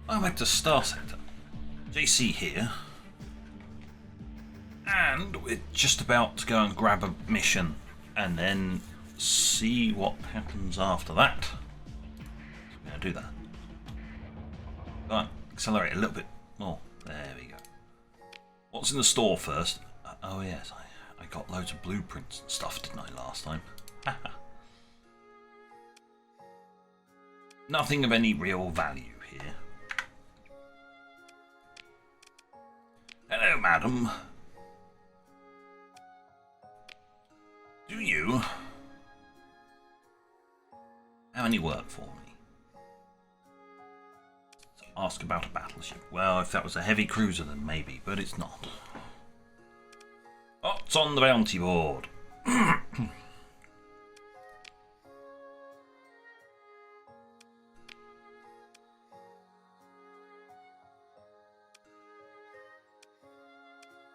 I'm back to Starsector. JC here. And we're just about to go and grab a mission and then see what happens after that. We're going to do that. Go on, accelerate a little bit more. There we go. What's in the store first? Oh yes, I got loads of blueprints and stuff, didn't I, last time? Nothing of any real value here. Hello, madam. Do you have any work for me? So ask about a battleship. Well, if that was a heavy cruiser, then maybe, but it's not. Oh, it's on the bounty board.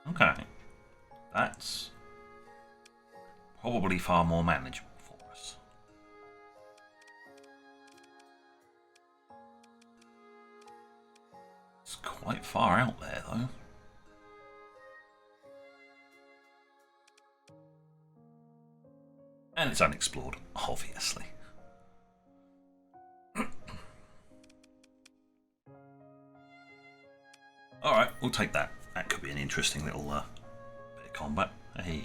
Okay, that's probably far more manageable for us. It's quite far out there, though. And it's unexplored, obviously. Alright, we'll take that. That could be an interesting little bit of combat. Hey.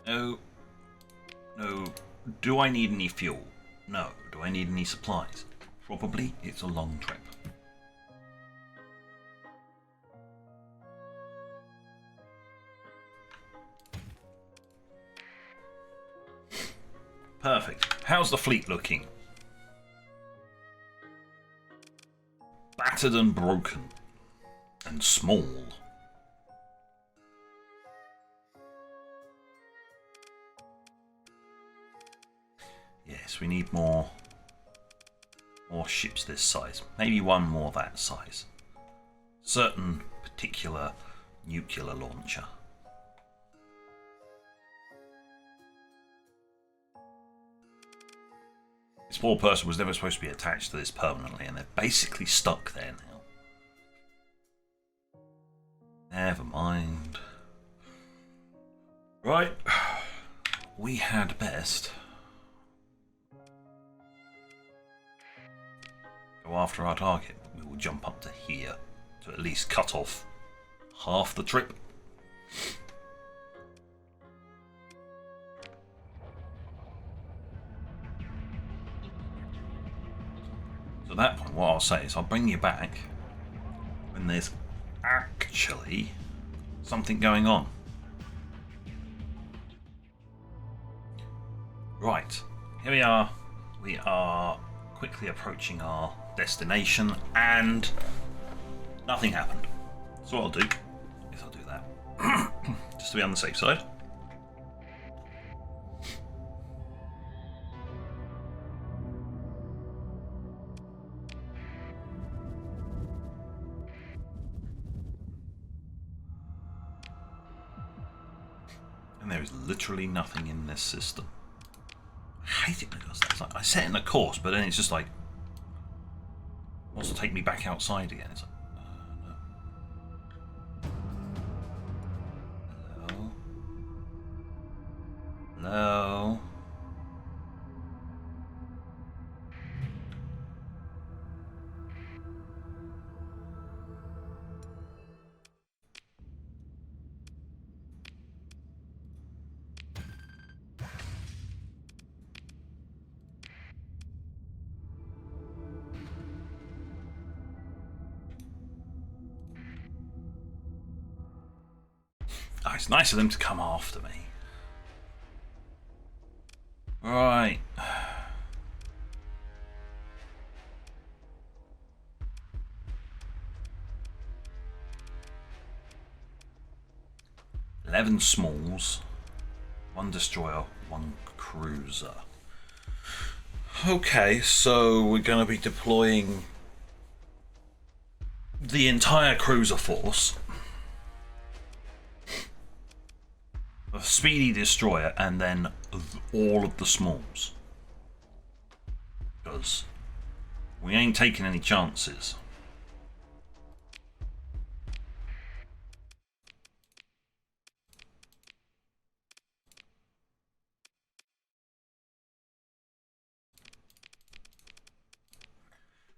No. No. Do I need any fuel? No. Do I need any supplies? Probably. It's a long trip. Perfect. How's the fleet looking? Battered and broken. And small. Yes, we need more ships this size. Maybe one more that size. Certain particular nuclear launcher. This poor person was never supposed to be attached to this permanently, and they're basically stuck there now. Never mind. Right. We had best go after our target. We will jump up to here to at least cut off half the trip. So at that point, what I'll say is I'll bring you back when there's actually something going on. Right, here we are. We are quickly approaching our destination and nothing happened. So what I'll do is I'll do that just to be on the safe side. And there is literally nothing in this system. I hate it because that's like, I set in a course, but then it's just like wants to take me back outside again. It's like, no. Hello? Hello? Oh, it's nice of them to come after me. Right. "11 smalls, 1 destroyer, 1 cruiser." Okay, so we're going to be deploying the entire cruiser force, a speedy destroyer, and then all of the smalls. Because because we ain't taking any chances.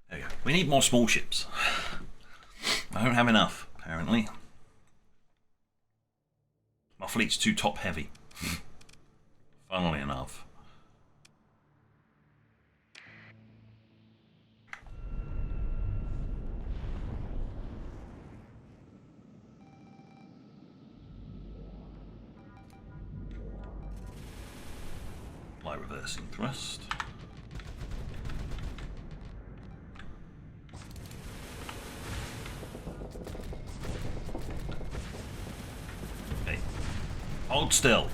There we go. We need more small ships. I don't have enough, apparently. My fleet's too top heavy. Funnily enough. Apply reversing thrust. Okay. Hold still.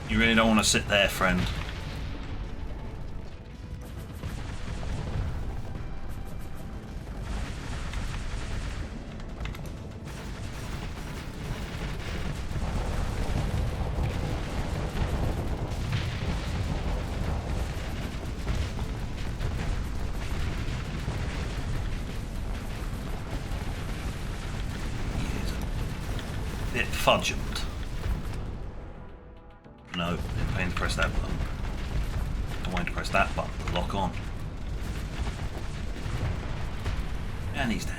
You really don't want to sit there, friend. He is a bit fudgent. No, didn't mean to press that button. I wanted to press that button to lock on. And he's down.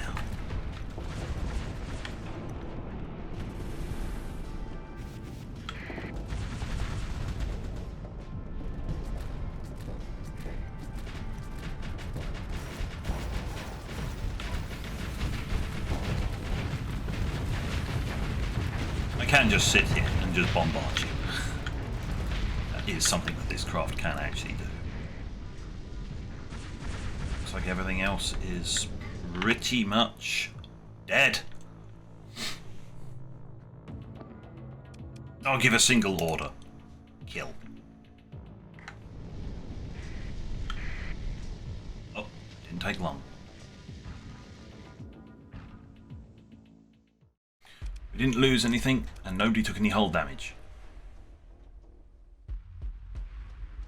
I can just sit here and just bombard you. Is something that this craft can actually do. Looks like everything else is pretty much dead. I'll give a single order. Kill. Oh, didn't take long. We didn't lose anything and nobody took any hull damage.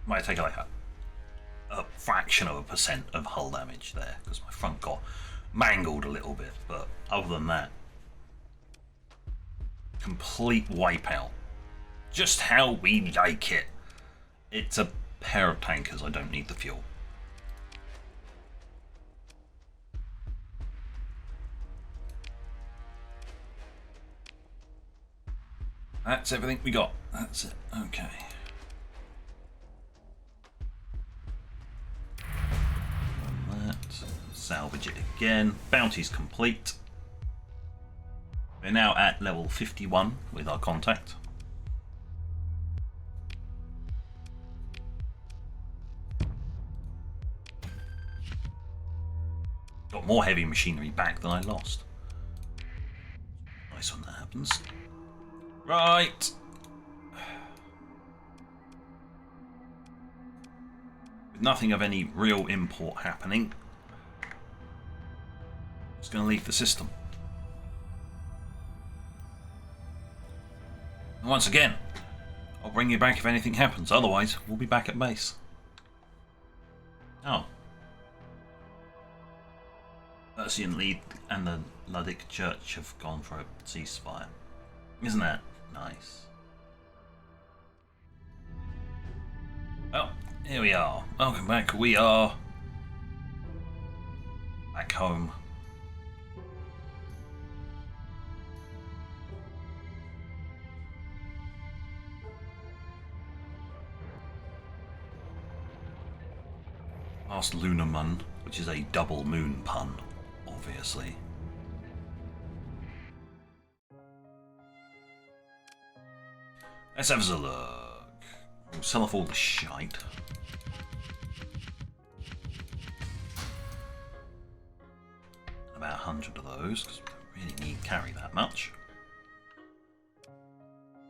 Might take like a fraction of a percent of hull damage there because my front got mangled a little bit, but other than that, complete wipeout. Just how we like it. It's a pair of tankers, I don't need the fuel. That's everything we got. That's it. Okay. Salvage it again. Bounty's complete. We're now at level 51 with our contact. Got more heavy machinery back than I lost. Nice when that happens. Right. With nothing of any real import happening, just going to leave the system. And once again, I'll bring you back if anything happens. Otherwise, we'll be back at base. Oh. Percy and Lead and the Luddic Church have gone for a ceasefire. Isn't that nice? Well, here we are. Welcome back. We are back home. Our last lunar moon, which is a double moon pun, obviously. Let's have a look. We'll sell off all the shite. About 100 of those, because we don't really need to carry that much.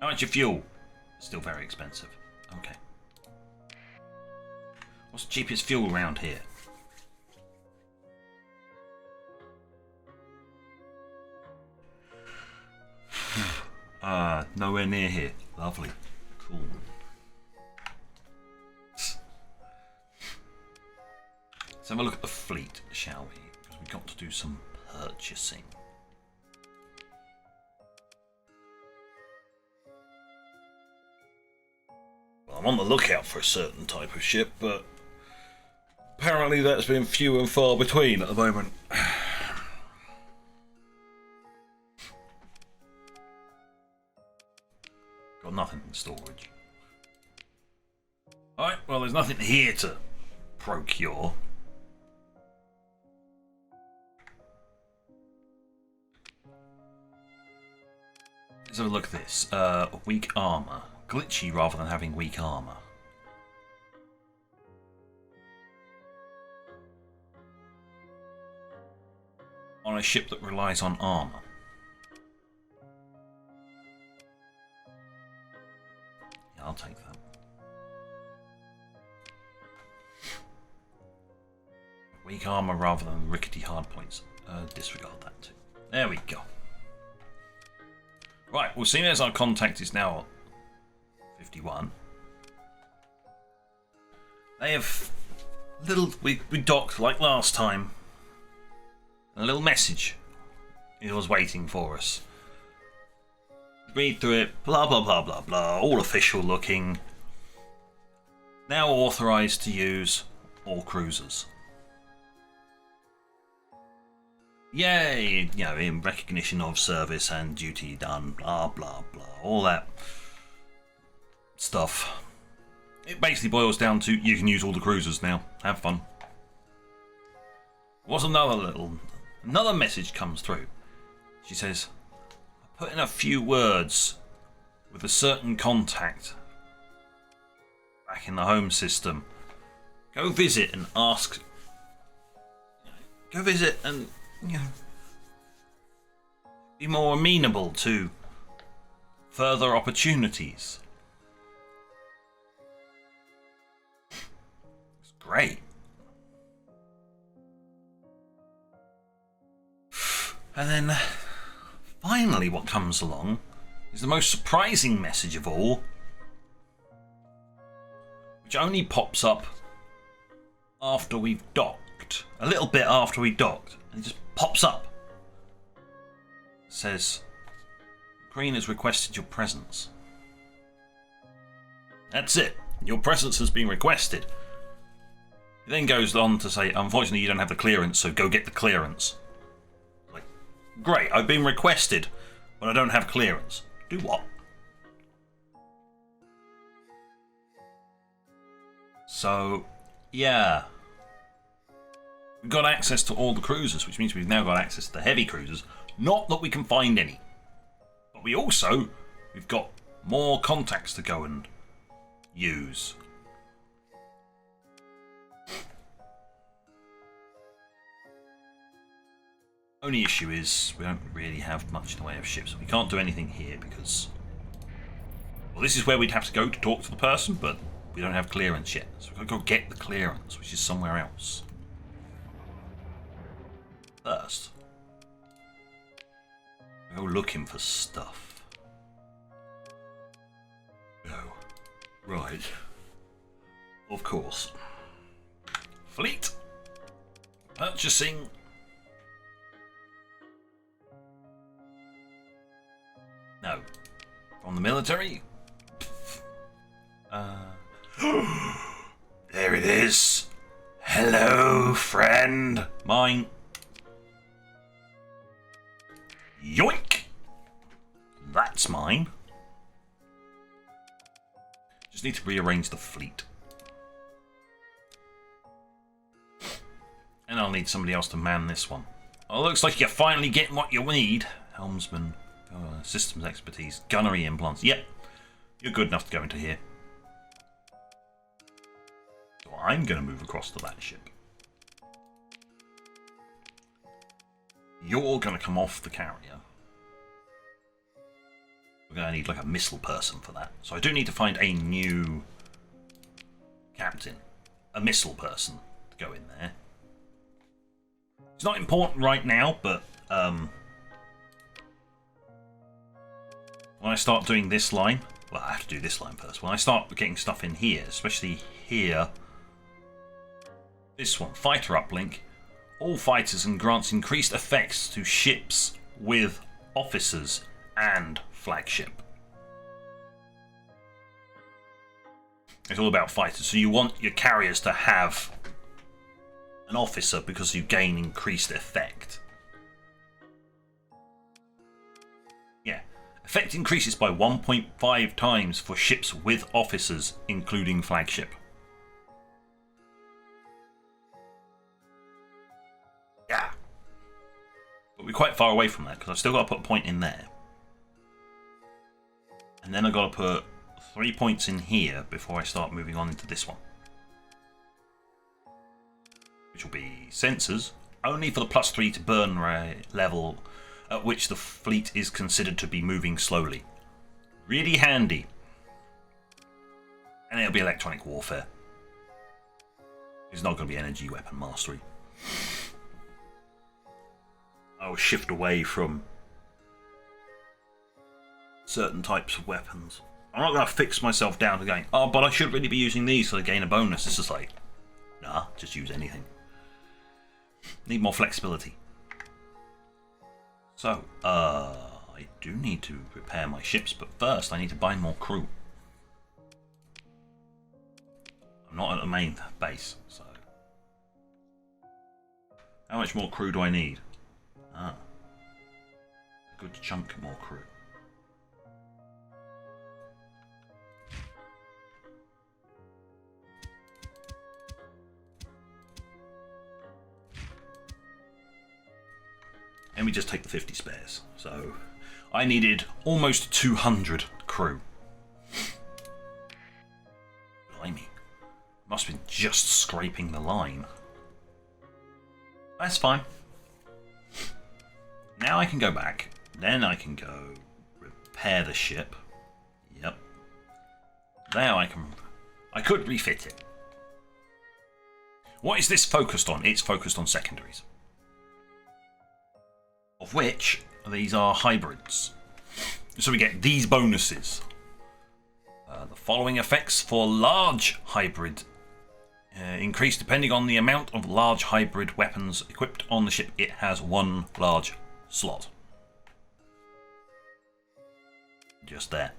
How much of fuel? Still very expensive. Okay. What's the cheapest fuel around here? Nowhere near here. Lovely. Cool. Let's have a look at the fleet, shall we? Because we've got to do some purchasing. Well, I'm on the lookout for a certain type of ship, but apparently that's been few and far between at the moment. Got nothing in storage. Alright, well there's nothing here to procure. Let's have a look at this. Weak armour. Glitchy rather than having weak armour. On a ship that relies on armour. Yeah, I'll take that. Weak armour rather than rickety hardpoints. Disregard that too. There we go. Right, well, seeing as our contact is now 51, they have we docked like last time. A little message. It was waiting for us. Read through it. Blah blah blah blah blah. All official looking. Now authorised to use all cruisers. Yay! You know, in recognition of service and duty done. Blah blah blah. All that stuff. It basically boils down to you can use all the cruisers now. Have fun. What's another message comes through. She says, I put in a few words with a certain contact back in the home system. Go visit and ask. Go visit and, you know, be more amenable to further opportunities. It's great. And then, finally, what comes along is the most surprising message of all, which only pops up after we've docked. A little bit after we docked, and it just pops up. It says, Green has requested your presence. That's it. Your presence has been requested. It then goes on to say, unfortunately, you don't have the clearance, so go get the clearance. Great, I've been requested, but I don't have clearance. Do what? So, yeah. We've got access to all the cruisers, which means we've now got access to the heavy cruisers. Not that we can find any. But we've got more contacts to go and use. Only issue is we don't really have much in the way of ships. We can't do anything here because, well, this is where we'd have to go to talk to the person, but we don't have clearance yet. So we've got to go get the clearance, which is somewhere else. First, we go looking for stuff. Oh, right. Of course. Fleet. Purchasing. No. From the military? There it is. Hello, friend. Mine. Yoink! That's mine. Just need to rearrange the fleet. I'll need somebody else to man this one. Oh, looks like you're finally getting what you need. Helmsman, systems expertise, gunnery implants. Yep, you're good enough to go into here. So I'm going to move across to that ship. You're going to come off the carrier. We're going to need like a missile person for that. So I do need to find a new captain. A missile person to go in there. It's not important right now, but when I start doing this line, well, I have to do this line first. When I start getting stuff in here, especially here, this one, fighter uplink, all fighters and grants increased effects to ships with officers and flagship. It's all about fighters, so you want your carriers to have an officer because you gain increased effect. Yeah, effect increases by 1.5 times for ships with officers, including flagship. Yeah, but we're quite far away from that because I've still got to put a point in there, and then I've got to put 3 points in here before I start moving on into this one. Which will be sensors, only for the +3 to burn level at which the fleet is considered to be moving slowly. Really handy. And it'll be electronic warfare. It's not going to be energy weapon mastery. I'll shift away from certain types of weapons. I'm not going to fix myself down to going, oh, but I should really be using these so I gain a bonus. It's just like, nah, just use anything. Need more flexibility. So, I do need to repair my ships, but first I need to buy more crew. I'm not at the main base, so... How much more crew do I need? A good chunk more crew. Let me just take the 50 spares. So I needed almost 200 crew. Blimey. Must have been just scraping the line. That's fine. Now I can go back. Then I can go repair the ship. Yep. Now I could refit it. What is this focused on? It's focused on secondaries. Of which these are hybrids. So we get these bonuses. The following effects for large hybrid increase depending on the amount of large hybrid weapons equipped on the ship. It has one large slot. Just there.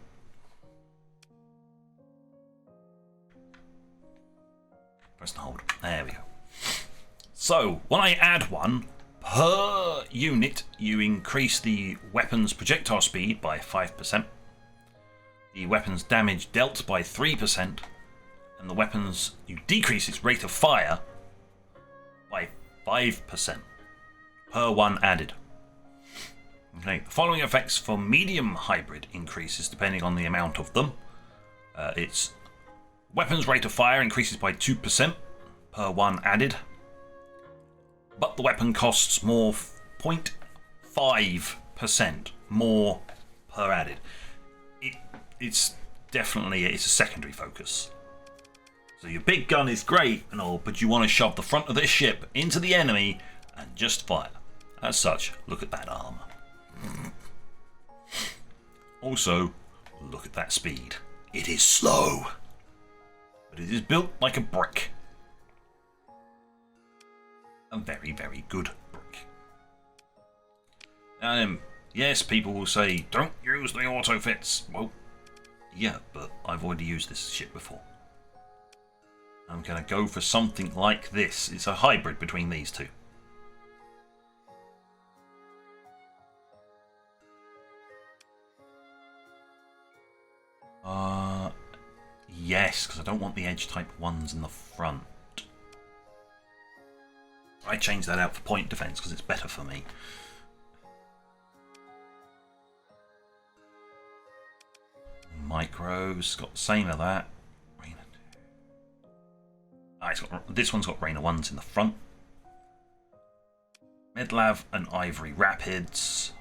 Press and hold. There we go. So when I add one, per unit, you increase the weapon's projectile speed by 5%, the weapon's damage dealt by 3%, and the weapon's you decrease its rate of fire by 5% per one added. Okay, the following effects for medium hybrid increases depending on the amount of them. Its weapon's rate of fire increases by 2% per one added. But the weapon costs more 0.5% more per added. It's definitely a secondary focus. So your big gun is great and all, but you want to shove the front of this ship into the enemy and just fire. As such, look at that armor. Also, look at that speed. It is slow, but it is built like a brick. A very, very good brick. Yes, people will say, don't use the auto fits. Well, yeah, but I've already used this ship before. I'm going to go for something like this. It's a hybrid between these two. Yes, because I don't want the edge type ones in the front. I changed that out for point defense because it's better for me. Micros got the same of that. This one's got Rainer 1s in the front. Medlav and Ivory Rapids.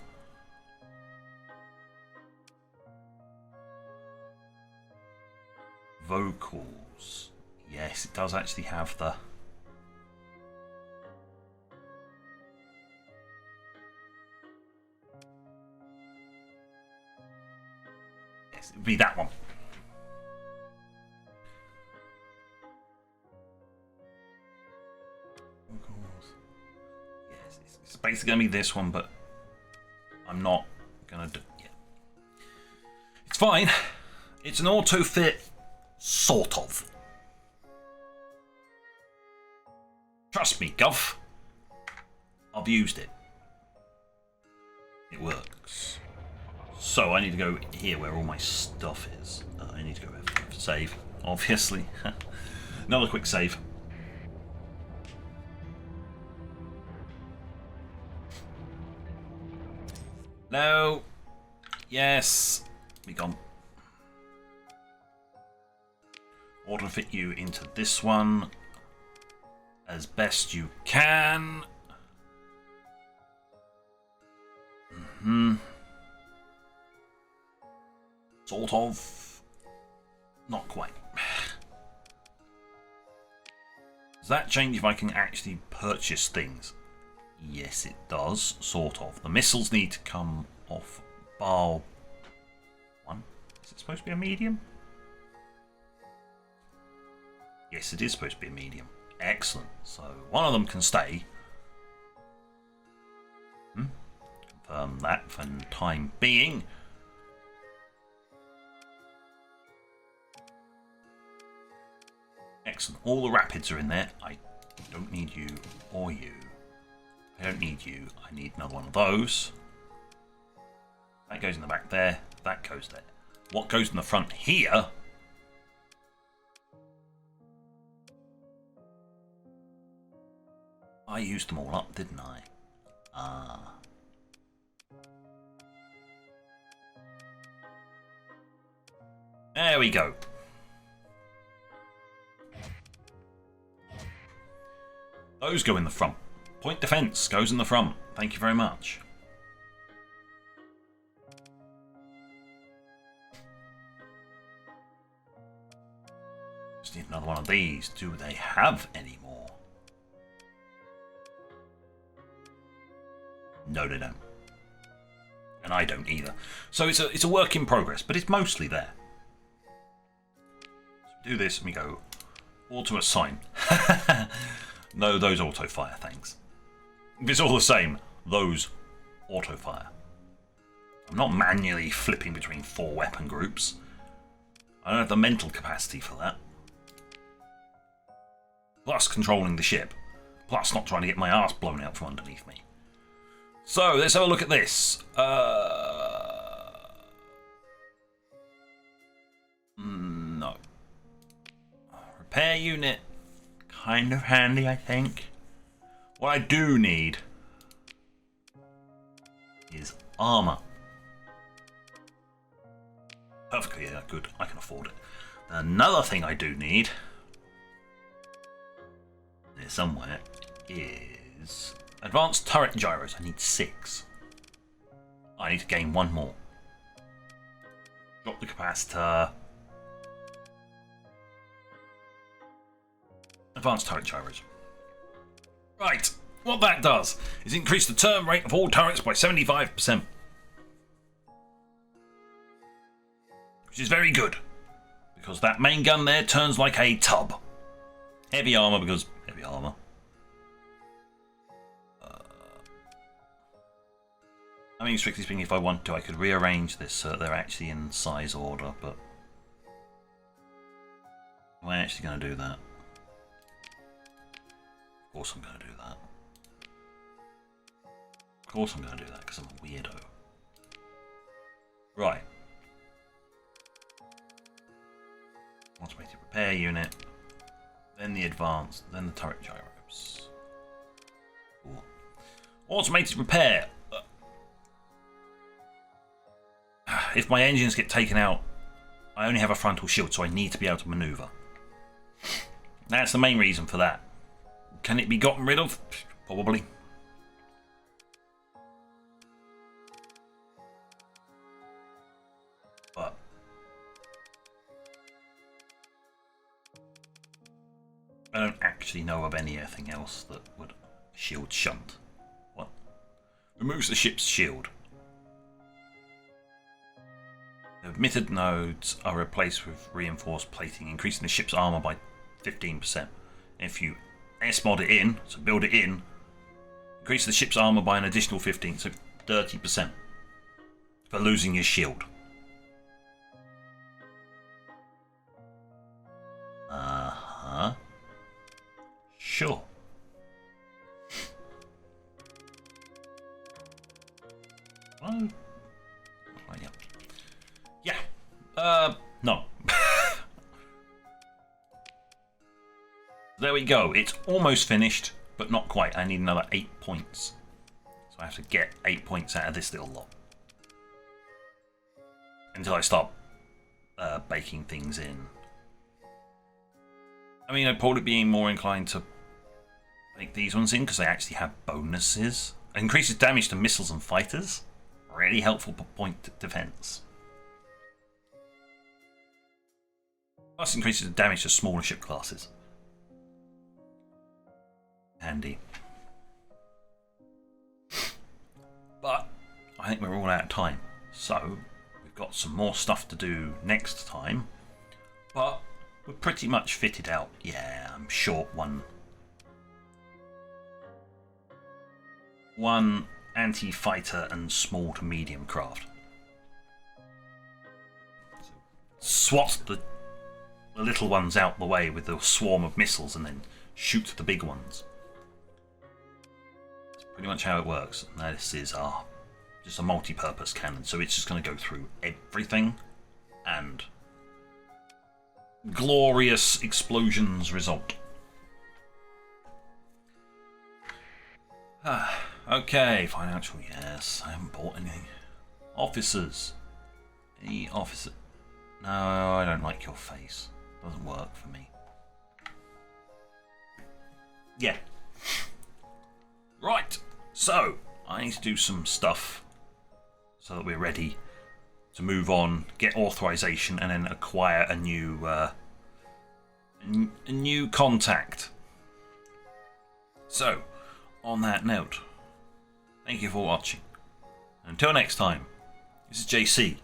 Vocals. Yes, it does actually have the... Yes, it would be that one. Yes, it's basically going to be this one, but I'm not going to do it. It's fine. It's an auto-fit, sort of. Trust me, Gov. I've used it. It works. So I need to go here where all my stuff is. I need to go F5 save, obviously. Another quick save. No. Yes. Be gone. Auto fit you into this one as best you can. Sort of. Not quite. Does that change if I can actually purchase things? Yes, it does. Sort of. The missiles need to come off bar 1. Is it supposed to be a medium? Yes, it is supposed to be a medium. Excellent. So one of them can stay. Confirm that for the time being. Excellent. All the rapids are in there. I don't need you or you. I don't need you. I need another one of those. That goes in the back there. That goes there. What goes in the front here? I used them all up, didn't I? Ah. There we go. Those go in the front. Point defense goes in the front. Thank you very much. Just need another one of these. Do they have any more? No, they don't. And I don't either. So it's a work in progress, but it's mostly there. So do this and we go auto assign. No, those auto fire, thanks. If it's all the same, those auto fire. I'm not manually flipping between 4 weapon groups. I don't have the mental capacity for that. Plus controlling the ship. Plus not trying to get my arse blown out from underneath me. So, let's have a look at this. No. Repair unit. Kind of handy, I think. What I do need is armor. Perfectly good. I can afford it. Another thing I do need, there somewhere, is advanced turret gyros. I need 6. I need to gain 1 more. Drop the capacitor. Advanced turret gyros. Right, what that does is increase the turn rate of all turrets by 75%. Which is very good, because that main gun there turns like a tub. Heavy armor because heavy armor. I mean, strictly speaking, if I want to, I could rearrange this so that they're actually in size order, but am I actually going to do that? Of course I'm going to do that. Of course I'm going to do that, because I'm a weirdo. Right. Automated repair unit. Then the advanced. Then the turret gyros. Automated repair. If my engines get taken out, I only have a frontal shield, so I need to be able to maneuver. That's the main reason for that. Can it be gotten rid of? Probably. But I don't actually know of anything else that would shield shunt. What? Removes the ship's shield. The emitted nodes are replaced with reinforced plating, increasing the ship's armor by 15%. If you S-mod it in, so build it in, increase the ship's armor by an additional 15%, so 30% for losing your shield. Uh-huh. Sure. Well, yeah. Yeah. No. There we go. It's almost finished, but not quite. I need another 8 points. So I have to get 8 points out of this little lot. Until I start baking things in. I mean, I'd probably be more inclined to make these ones in because they actually have bonuses. It increases damage to missiles and fighters. Really helpful for point defense. Plus increases the damage to smaller ship classes. Handy. But I think we're all out of time. So we've got some more stuff to do next time. But we're pretty much fitted out. Yeah, I'm short one anti-fighter and small to medium craft. Swat the little ones out the way with the swarm of missiles and then shoot the big ones. That's pretty much how it works. And this is just a multi-purpose cannon, so it's just going to go through everything and glorious explosions result. Okay, financial, yes. I haven't bought any. Officers. Any officer? No, I don't like your face. Doesn't work for me. Yeah. Right. So, I need to do some stuff so that we're ready to move on, get authorization, and then acquire a new contact. So, on that note, thank you for watching. Until next time, this is JC.